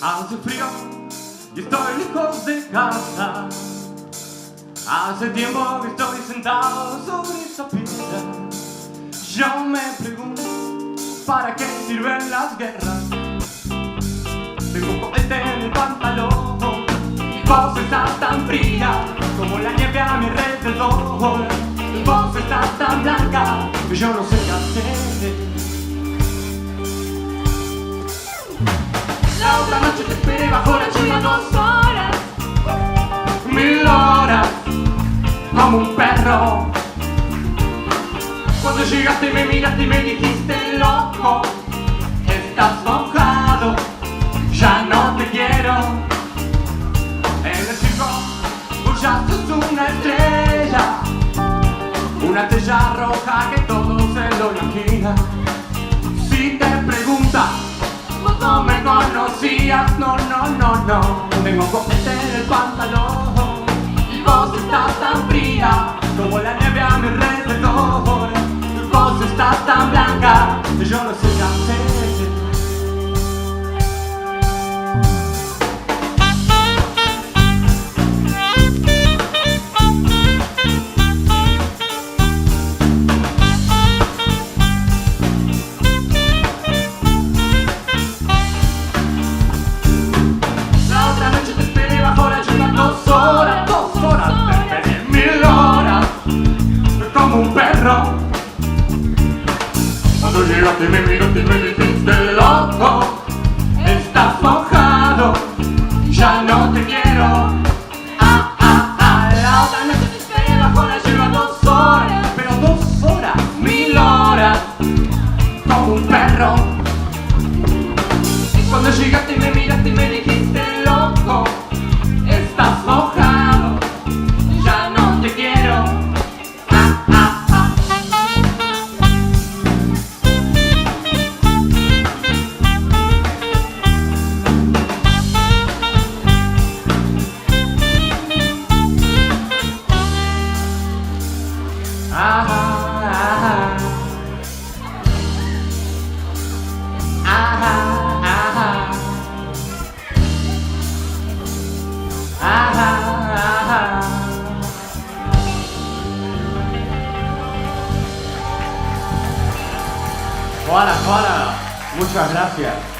Hace frío y estoy lejos de casa. Hace tiempo que estoy sentado sobre esta piedra. Yo me pregunto, ¿para qué sirven las guerras? Tengo un cohete en el pantalón y vos estás tan fría como la nieve a mi alrededor. Y vos estás tan blanca que yo no sé qué hacer. La otra noche te esperé bajo la lluvia 2 horas, 1000 horas, como un perro. Cuando llegaste me miraste y me dijiste: loco, estás mojado, ya no te quiero. En el circo vos ya sos una estrella roja que todos se lo imaginan. Si te preguntas, vos no me conocías, no. Tengo un cohete en el pantalón y vos estás tan fría como la nieve a mi alrededor. Vos estás tan blanca que yo no sé qué hacer. Cuando llegaste me miraste y me dijiste: loco, estás mojado, ya no te quiero. La otra noche te esperé bajo la lluvia 2 horas, pero 2 horas, 1000 horas, como un perro. Cuando llegaste me miraste y me dijiste: loco, estás mojado, ya no te quiero. Juana, muchas gracias.